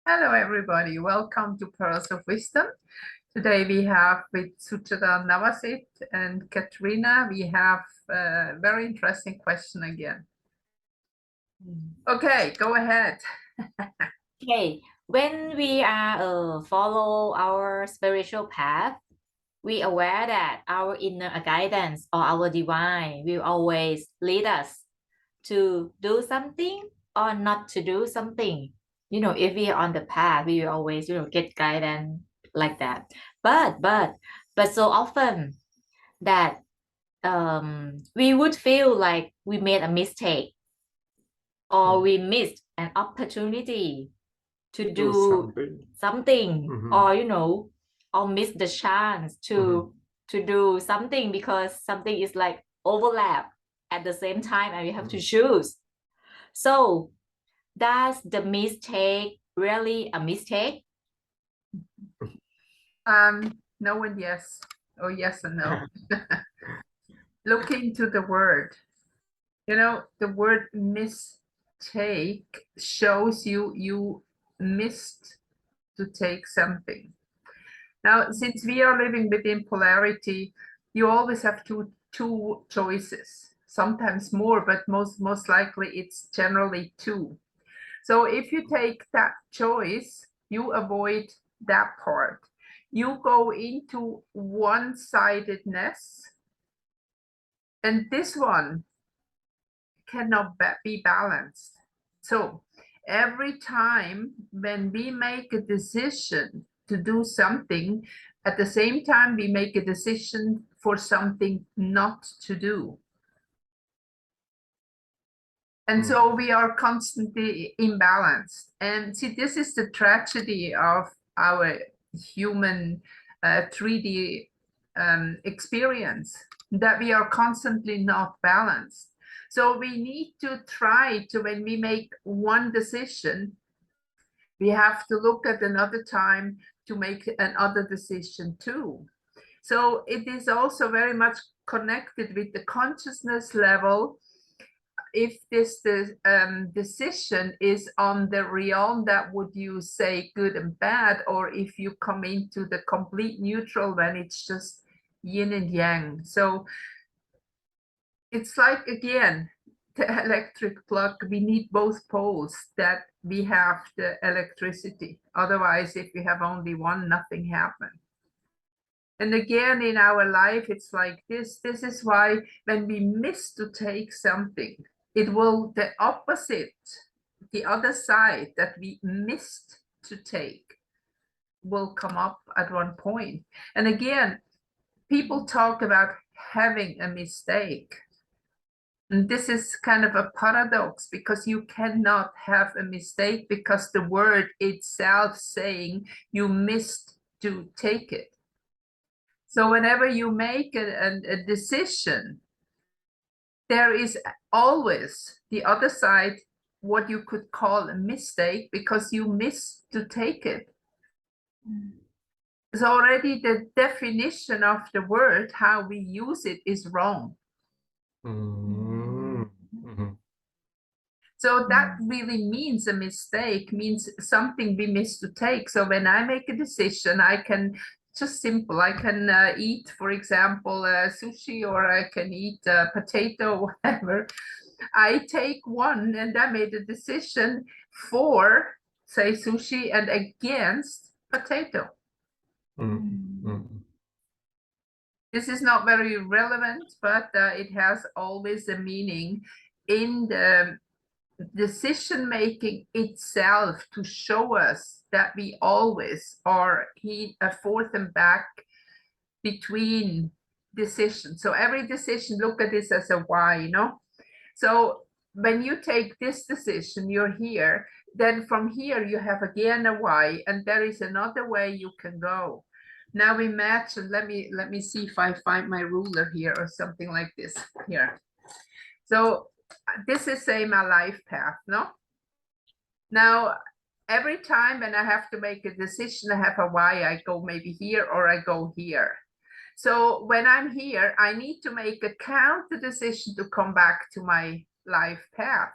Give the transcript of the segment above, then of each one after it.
Hello, everybody. Welcome to Pearls of Wisdom. Today we have with Suchada and Navasit and Katharina, we have a very interesting question again. Okay, go ahead. Okay, when we are follow our spiritual path, we aware that our inner guidance or our divine will always lead us to do something or not to do something. If we are on the path, we will always, get guidance like that. But so often that we would feel like we made a mistake or we missed an opportunity to do something or miss the chance to do something because something is like overlap at the same time and we have to choose. So does the mistake really a mistake? No and yes, or yes and no. Look into the word. The word mistake shows you missed to take something. Now, since we are living within polarity, you always have two choices, sometimes more, but most likely it's generally two. So if you take that choice, you avoid that part. You go into one-sidedness, and this one cannot be balanced. So every time when we make a decision to do something, at the same time we make a decision for something not to do. And so we are constantly imbalanced. And see, this is the tragedy of our human 3D experience, that we are constantly not balanced. So we need to try to, when we make one decision, we have to look at another time to make another decision too. So it is also very much connected with the consciousness level. If this decision is on the realm that would you say good and bad, or if you come into the complete neutral when it's just yin and yang. So it's like, again, the electric plug, we need both poles that we have the electricity. Otherwise, if we have only one, nothing happens. And again, in our life, it's like this. This is why when we miss to take something, it will, the opposite, the other side that we missed to take will come up at one point. And again, people talk about having a mistake. And this is kind of a paradox, because you cannot have a mistake because the word itself saying you missed to take it. So whenever you make a decision, there is always the other side, what you could call a mistake, because you missed to take it. So already the definition of the word, how we use it, is wrong. So that really means a mistake, means something we missed to take. So when I make a decision, I can, just simple, I can eat, for example, sushi, or I can eat potato, whatever. I take one and I made a decision for, say, sushi and against potato. This is not very relevant, but it has always a meaning in the decision making itself, to show us that we always are forth and back between decisions. So every decision, look at this as a why, So when you take this decision, you're here, then from here you have again a why, and there is another way you can go. Now imagine, let me see if I find my ruler here or something like this here. So this is, say, my life path, no? Now, every time when I have to make a decision, I have a why. I go maybe here or I go here. So when I'm here, I need to make a counter decision to come back to my life path.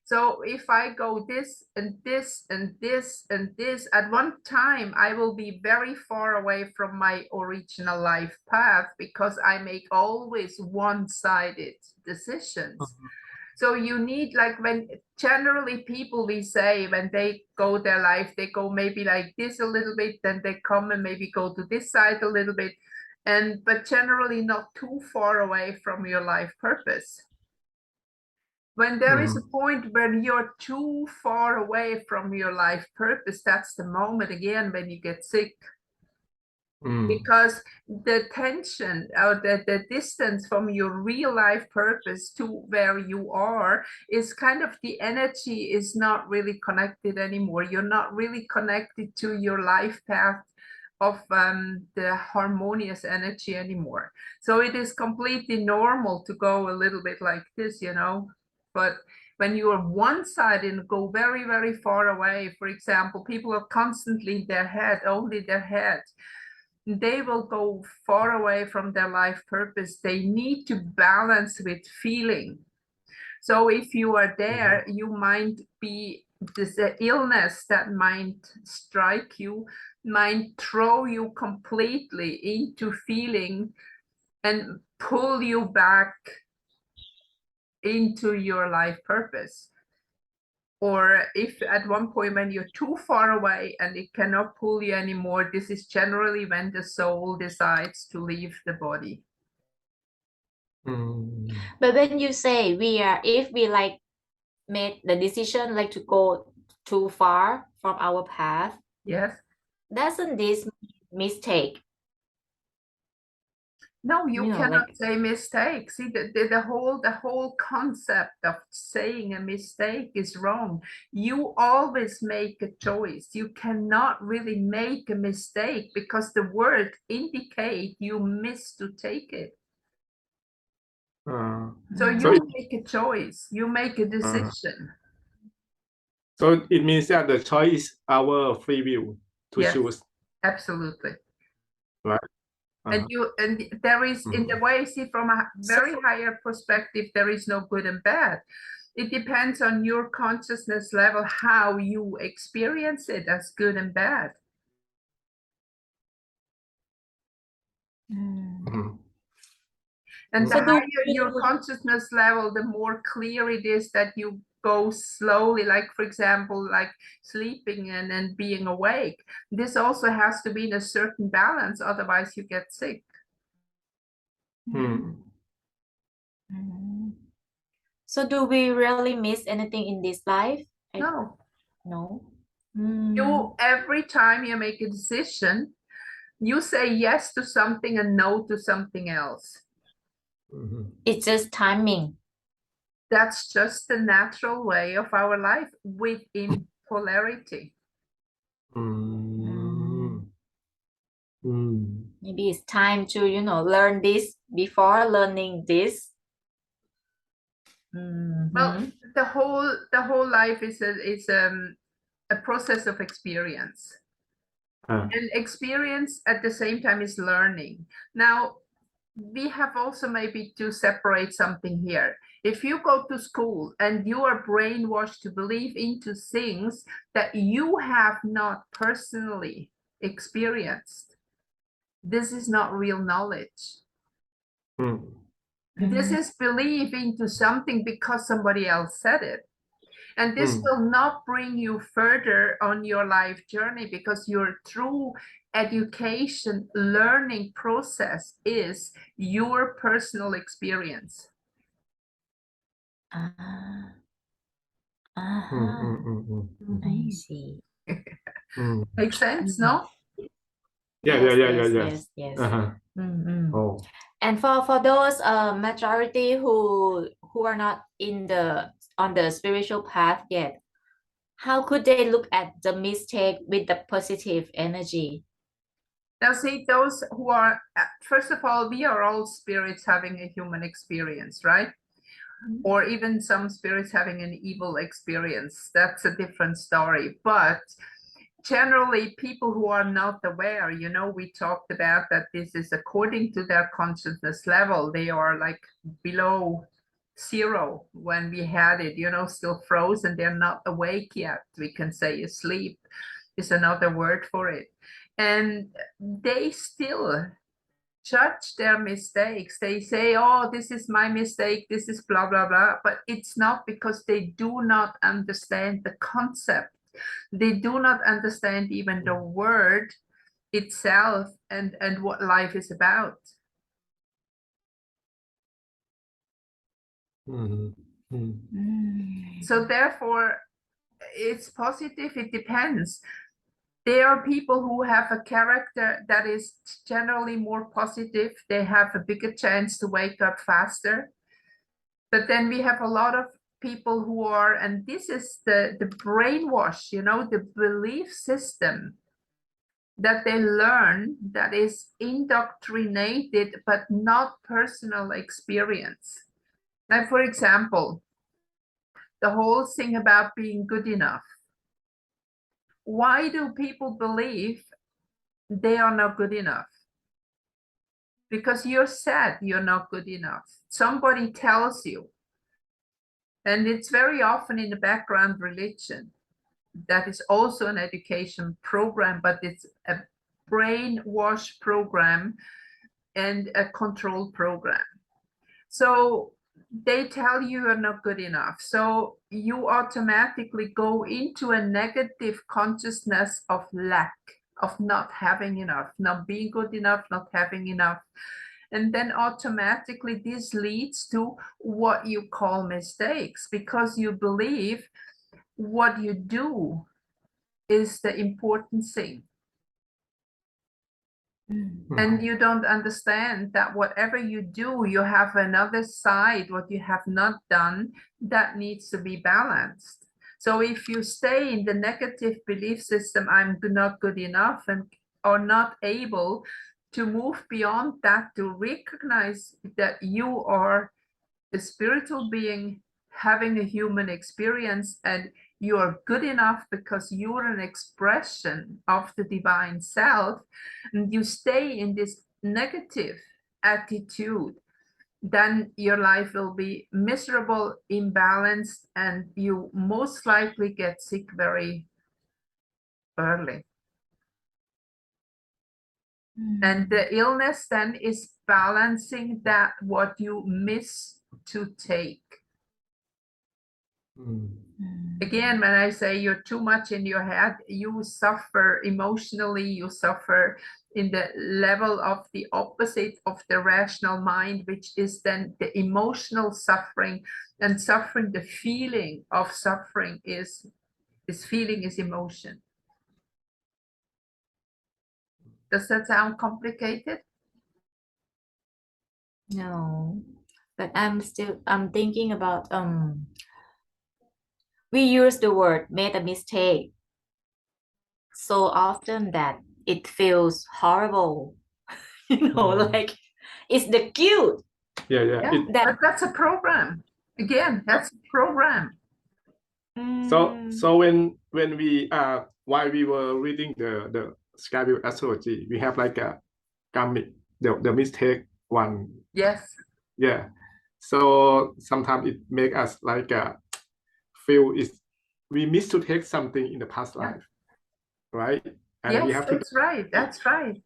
So if I go this and this and this and this, at one time, I will be very far away from my original life path because I make always one-sided decisions. So you need, like, when generally people, we say when they go their life, they go maybe like this a little bit, then they come and maybe go to this side a little bit, but generally not too far away from your life purpose. When there is a point where you're too far away from your life purpose, that's the moment again when you get sick. Because the tension or the distance from your real life purpose to where you are is kind of, the energy is not really connected anymore. You're not really connected to your life path of the harmonious energy anymore. So it is completely normal to go a little bit like this, you know, but when you are one-sided and go very, very far away, for example, people are constantly in their head, only their head, they will go far away from their life purpose. They need to balance with feeling. So if you are there, you might be this illness that might strike you, might throw you completely into feeling and pull you back into your life purpose. Or if at one point when you're too far away and it cannot pull you anymore, this is generally when the soul decides to leave the body. But when you say if we like made the decision like to go too far from our path, Yes. doesn't this mistake? No, you cannot Like, say mistake. See, the whole concept of saying a mistake is wrong. You always make a choice. You cannot really make a mistake because the word indicate you miss to take it. So you make a choice. You make a decision. So it means that the choice is our free will to choose. Absolutely. Right. And there is, in the way, see, from a very higher perspective, there is no good and bad. It depends on your consciousness level, how you experience it as good and bad. And the higher your consciousness level, the more clear it is that you go slowly, like, for example, like sleeping and being awake. This also has to be in a certain balance, otherwise you get sick. So do we really miss anything in this life? No. No. You, every time you make a decision, you say yes to something and no to something else. It's just timing. That's just the natural way of our life within polarity. Maybe it's time to, learn this before learning this. Well, the whole life is a process of experience. And experience at the same time is learning. Now, we have also maybe to separate something here. If you go to school and you are brainwashed to believe into things that you have not personally experienced, this is not real knowledge. This is belief into something because somebody else said it. And this will not bring you further on your life journey, because your true education learning process is your personal experience. I see. Makes sense, no? Yes. Oh. And for those majority who are not on the spiritual path yet, how could they look at the mistake with the positive energy? Now, see, those who are, first of all, we are all spirits having a human experience, right? Or even some spirits having an evil experience. That's a different story. But generally, people who are not aware, we talked about that this is according to their consciousness level. They are like below zero when we had it, you know, still frozen. They're not awake yet. We can say asleep is another word for it. And they still judge their mistakes. They say, oh, this is my mistake, this is blah, blah, blah. But it's not, because they do not understand the concept. They do not understand even the word itself and what life is about. So therefore, it's positive, it depends. There are people who have a character that is generally more positive. They have a bigger chance to wake up faster. But then we have a lot of people who are, and this is the brainwash, you know, the belief system that they learn that is indoctrinated, but not personal experience. Like, for example, the whole thing about being good enough. Why do people believe they are not good enough? Because you're sad you're not good enough. Somebody tells you. And it's very often in the background religion. That is also an education program, but it's a brainwash program and a control program. So they tell you you're not good enough. So you automatically go into a negative consciousness of lack, of not having enough, not being good enough, not having enough. And then automatically this leads to what you call mistakes, because you believe what you do is the important thing. And you don't understand that whatever you do, you have another side, what you have not done, that needs to be balanced. So if you stay in the negative belief system, I'm not good enough, and are not able to move beyond that, to recognize that you are a spiritual being having a human experience, and you are good enough because you are an expression of the divine self, and you stay in this negative attitude, then your life will be miserable, imbalanced, and you most likely get sick very early. And the illness then is balancing that, what you miss to take. Again, when I say you're too much in your head, you suffer emotionally, you suffer in the level of the opposite of the rational mind, which is then the emotional suffering. And suffering, the feeling of suffering is feeling is emotion. Does that sound complicated? No, but I'm thinking about we use the word made a mistake so often that it feels horrible. You know, like it's the guilt. Yeah. But that's a program. Again, that's a program. So when we while we were reading the Skyview astrology, we have like a karmic, the mistake one. Yes. Yeah. So sometimes it make us like feel is we miss to take something in the past life, right? And yes, we have that's right. That's right.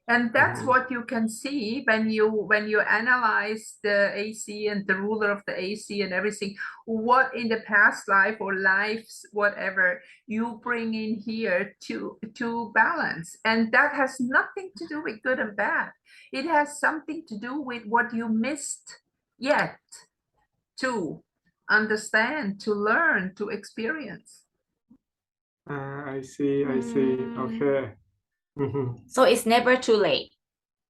And that's what you can see when you analyze the AC and the ruler of the AC and everything, what in the past life or lives, whatever, you bring in here to balance. And that has nothing to do with good and bad. It has something to do with what you missed yet to understand, to learn, to experience. I see. Okay. So it's never too late.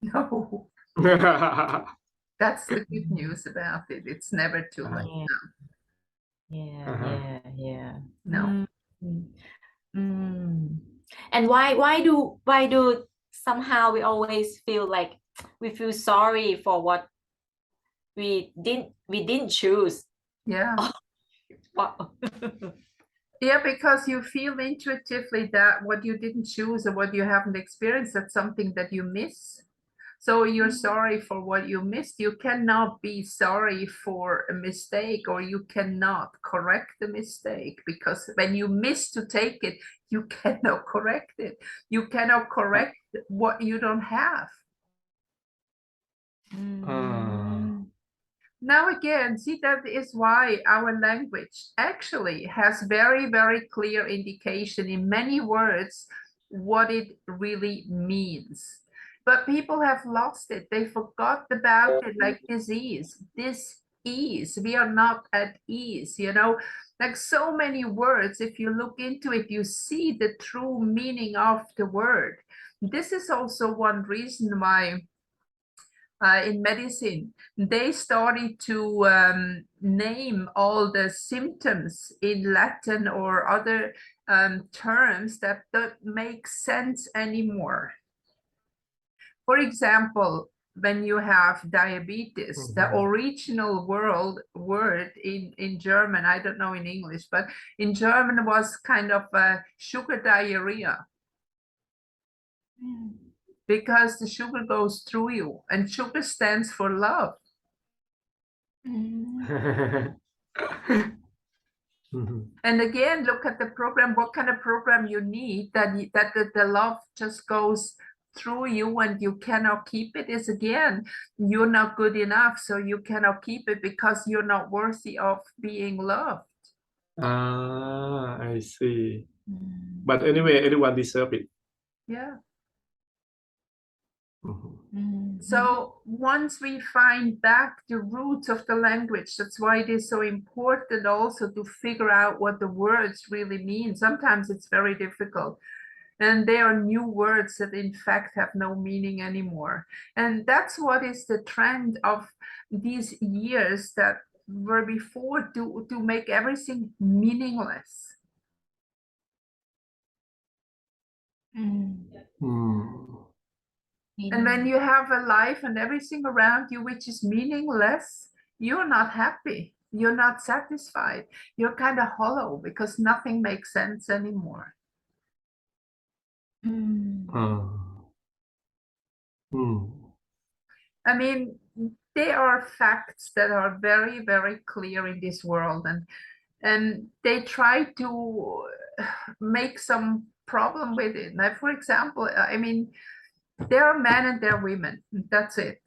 No. That's the good news about it. It's never too late. Yeah. No. And why do somehow we always feel like we feel sorry for what we didn't choose? Yeah. Wow. Yeah, because you feel intuitively that what you didn't choose or what you haven't experienced, that's something that you miss. So you're sorry for what you missed. You cannot be sorry for a mistake, or you cannot correct the mistake, because when you miss to take it, you cannot correct it. You cannot correct what you don't have. Now again, see, that is why our language actually has very, very clear indication in many words what it really means. But people have lost it. They forgot about it, like disease. Dis-ease. We are not at ease, you know. Like so many words, if you look into it, you see the true meaning of the word. This is also one reason why in medicine, they started to name all the symptoms in Latin or other terms that don't make sense anymore. For example, when you have diabetes, the original word in German, I don't know in English, but in German was kind of sugar diarrhea. Because the sugar goes through you, and sugar stands for love. And again, look at the program, what kind of program you need that the love just goes through you and you cannot keep it, is again, you're not good enough, so you cannot keep it because you're not worthy of being loved. I see. But anyway, everyone deserves it. Yeah. So once we find back the roots of the language, that's why it is so important also to figure out what the words really mean. Sometimes it's very difficult. And there are new words that in fact have no meaning anymore. And that's what is the trend of these years that were before, to make everything meaningless. And when you have a life and everything around you which is meaningless, you're not happy. You're not satisfied. You're kind of hollow because nothing makes sense anymore. I mean, there are facts that are very, very clear in this world, and they try to make some problem with it. Like, for example, I mean, there are men and there are women. That's it.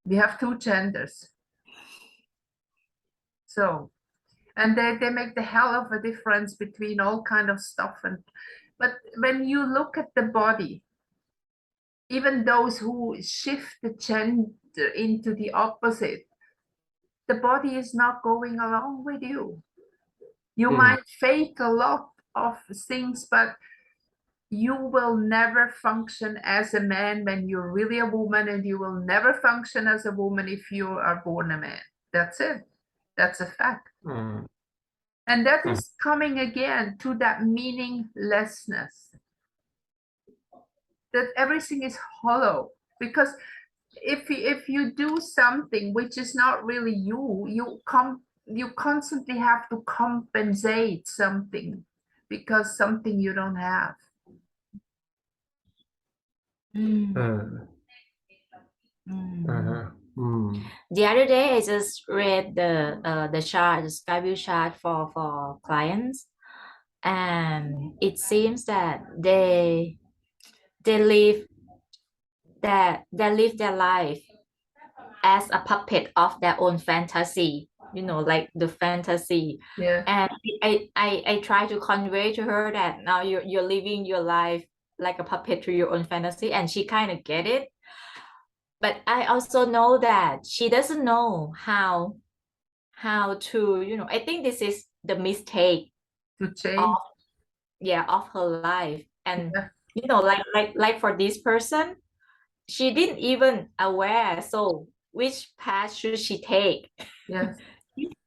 We have two genders. So, and they make the hell of a difference between all kind of stuff. But when you look at the body, even those who shift the gender into the opposite, the body is not going along with you. You might fake a lot of things, but you will never function as a man when you're really a woman, and you will never function as a woman if you are born a man. That's it. That's a fact. And that is coming again to that meaninglessness. That everything is hollow, because if you do something which is not really you, you constantly have to compensate something because something you don't have. The other day, I just read the chart, the Skyview chart for clients, and it seems that they live their life as a puppet of their own fantasy, you know, like the fantasy. Yeah. And I try to convey to her that now you're living your life like a puppet to your own fantasy, and she kind of get it. But I also know that she doesn't know how to, you know, I think this is the mistake To change. of her life. And Yeah. you know, like for this person, she didn't even aware, so which path should she take? Yes.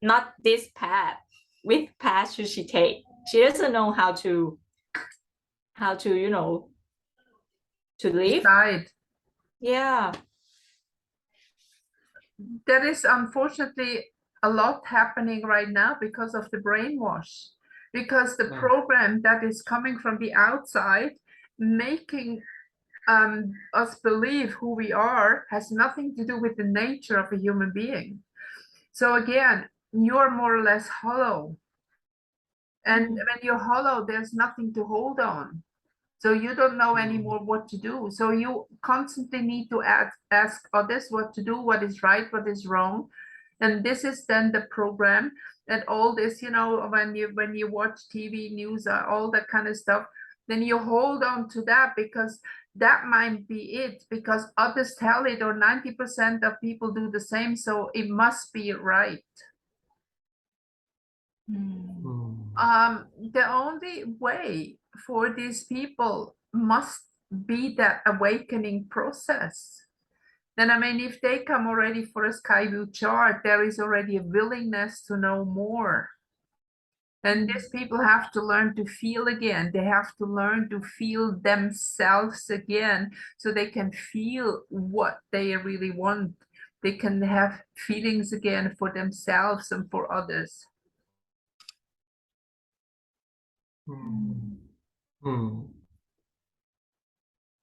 Not this path, which path should she take? She doesn't know how to you know, to live. Decide. Yeah. There is unfortunately a lot happening right now because of the brainwash, because the program that is coming from the outside, making us believe who we are has nothing to do with the nature of a human being. So again, you're more or less hollow. And when you're hollow, there's nothing to hold on. So you don't know anymore what to do. So you constantly need to ask others what to do, what is right, what is wrong. And this is then the program. And all this, when you watch TV news, all that kind of stuff, then you hold on to that because that might be it, because others tell it, or 90% of people do the same. So it must be right. The only way for these people must be that awakening process. Then, I mean, if they come already for a sky blue chart, there is already a willingness to know more. And these people have to learn to feel again. They have to learn to feel themselves again, so they can feel what they really want. They can have feelings again for themselves and for others.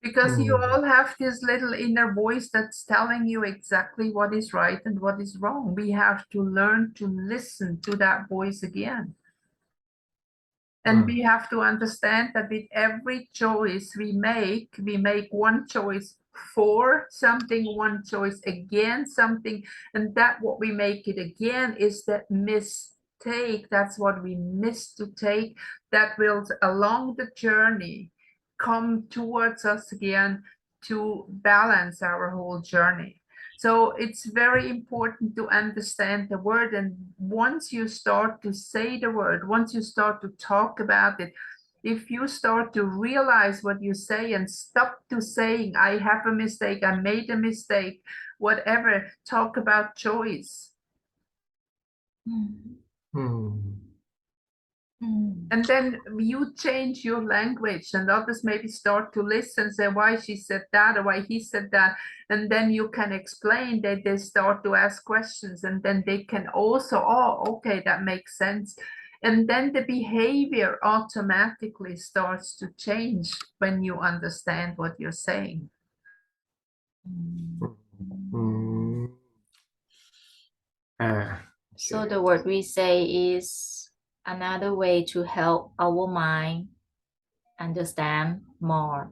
Because you all have this little inner voice that's telling you exactly what is right and what is wrong. We have to learn to listen to that voice again. And we have to understand that with every choice we make one choice for something, one choice against something, and that what we make it again is that mistake. That's what we miss to take, that will along the journey come towards us again to balance our whole journey. So it's very important to understand the word. And once you start to say the word, once you start to talk about it, if you start to realize what you say and stop to saying, I have a mistake, I made a mistake, whatever, talk about choice. And then you change your language, and others maybe start to listen, say why she said that or why he said that, and then you can explain that. They start to ask questions, and then they can also, oh, okay, that makes sense. And then the behavior automatically starts to change when you understand what you're saying. So the word we say is another way to help our mind understand more.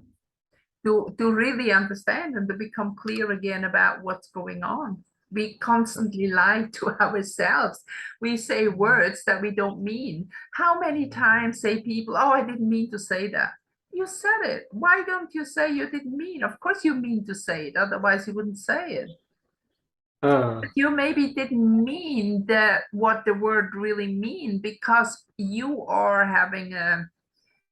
To really understand and to become clear again about what's going on. We constantly lie to ourselves. We say words that we don't mean. How many times say people, oh, I didn't mean to say that. You said it. Why don't you say you didn't mean? Of course you mean to say it, otherwise you wouldn't say it. But you maybe didn't mean that what the word really mean, because you are having a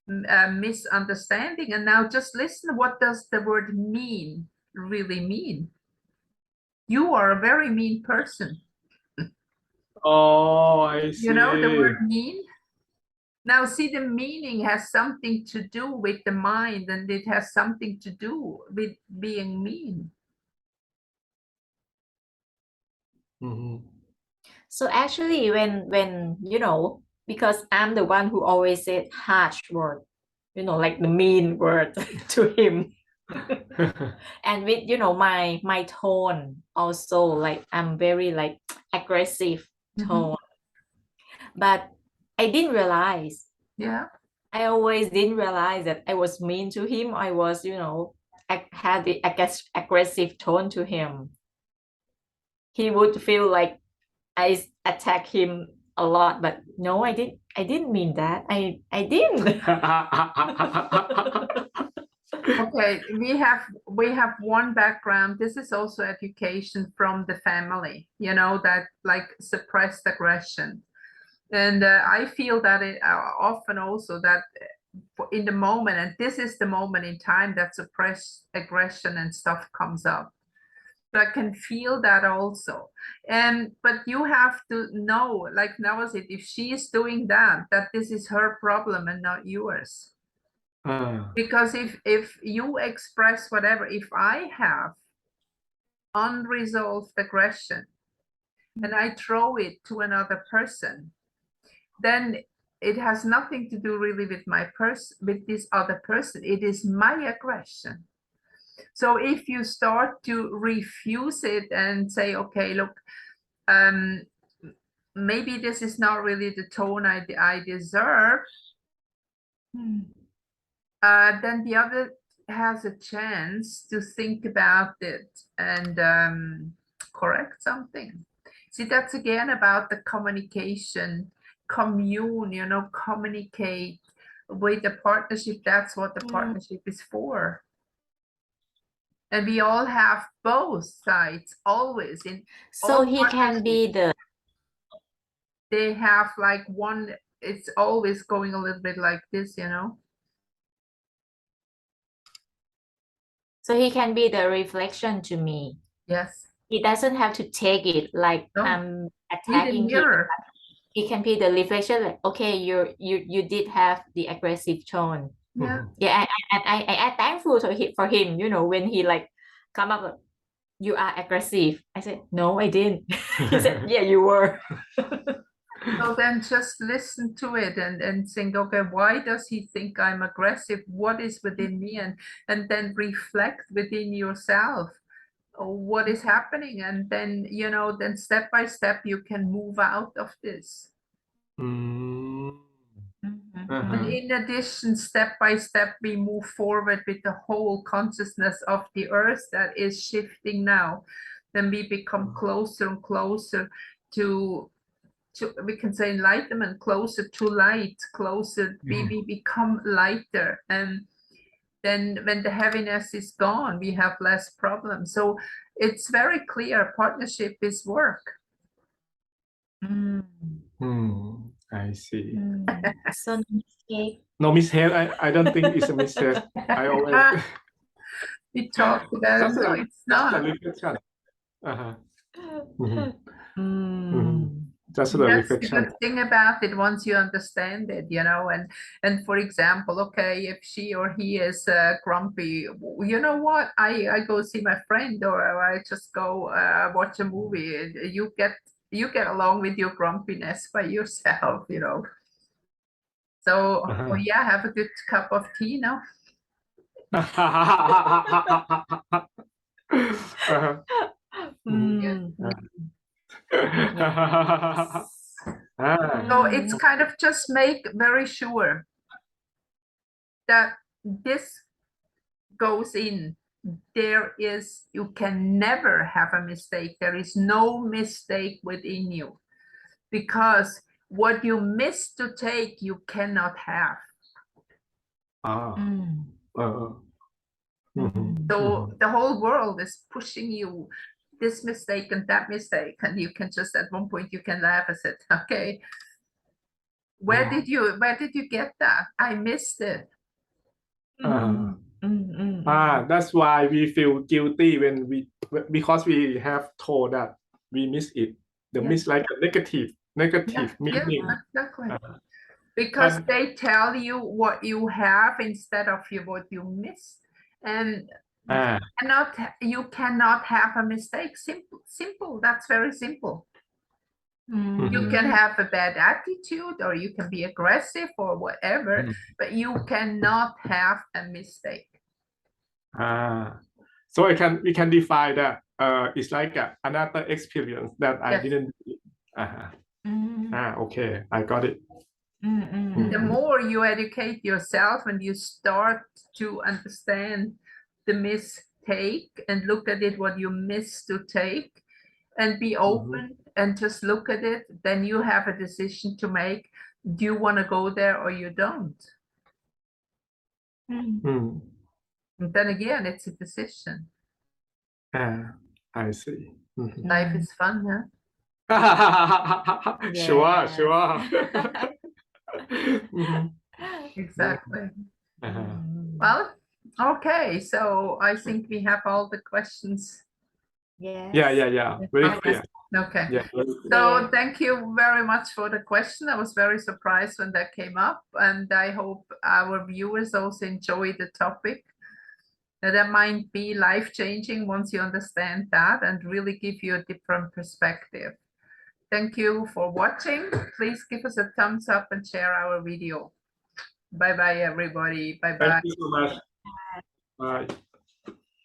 misunderstanding. And now just listen, what does the word mean really mean? You are a very mean person. Oh, I see. You know the word mean? Now see, the meaning has something to do with the mind, and it has something to do with being mean. So actually when because I'm the one who always said harsh word, like the mean word to him. And with my tone also, like I'm very like aggressive tone. But I didn't realize. Yeah. I always didn't realize that I was mean to him. I was, I had the aggressive tone to him. He would feel like I attack him a lot, but no, I didn't mean that. I didn't. Okay, we have one background. This is also education from the family, that like suppressed aggression. And I feel that it often also that in the moment, and this is the moment in time that suppressed aggression and stuff comes up. So I can feel that also. But you have to know, like Navasit, if she is doing that this is her problem and not yours. Because if you express whatever, if I have unresolved aggression and I throw it to another person, then it has nothing to do really with with this other person. It is my aggression. So if you start to refuse it and say, okay, look, maybe this is not really the tone I deserve, then the other has a chance to think about it and correct something. See, that's again about the communication, commune, you know, communicate with the partnership. That's what the partnership is for. And we all have both sides always in So all he can be the they have like one, it's always going a little bit like this, you know. so he can be the reflection to me. Yes. He doesn't have to take it like No. I'm Be the attacking him. mirror. It can be the reflection, like, okay, you did have the aggressive tone. Yeah. Yeah, I thankful for him, you know, when he like come up with, you are aggressive. I said, no, I didn't. He said, yeah, you were. So then just listen to it and think, okay, why does he think I'm aggressive? What is within me? And then reflect within yourself what is happening. And then, you know, then step by step, you can move out of this. And in addition, step by step, we move forward with the whole consciousness of the earth that is shifting now. Then we become closer and closer to we can say enlightenment, closer to light, closer, we become lighter. And then when the heaviness is gone, we have less problems. So it's very clear, partnership is work. I see. So mistake. No mistake. I don't think it's a mistake. I always We talked about it, no, it's not. a reflection. Just a That's the reflection. good thing about it once you understand it, you know. And for example, okay, if she or he is grumpy, you know what, I go see my friend, or I just go watch a movie. You get along with your grumpiness by yourself, you know. So oh yeah, have a good cup of tea now. So it's kind of just make very sure that this goes in. There is, you can never have a mistake. There is no mistake within you, because what you miss to take, you cannot have. So the whole world is pushing you this mistake and that mistake, and you can just at one point you can laugh and say, okay, where did you get that? I missed it. That's why we feel guilty when because we have told that we miss it. The miss like a negative meaning. Exactly. Because they tell you what you have instead of what you miss. And you cannot have a mistake. Simple. That's very simple. You can have a bad attitude, or you can be aggressive or whatever, but you cannot have a mistake. So we can define that it's like another experience that I didn't. Okay, I got it. The more you educate yourself and you start to understand the mistake and look at it, what you miss to take, and be open and just look at it, then you have a decision to make. Do you want to go there or you don't? And then again, it's a decision. I see. Life is fun, huh? Sure. Exactly. Well, okay, so I think we have all the questions. Yeah. Very clear. Okay. Yeah, so thank you very much for the question. I was very surprised when that came up, and I hope our viewers also enjoy the topic. That might be life-changing once you understand that and really give you a different perspective. Thank you for watching. Please give us a thumbs up and share our video. Bye-bye, everybody. Bye-bye. Thank you so much. Bye.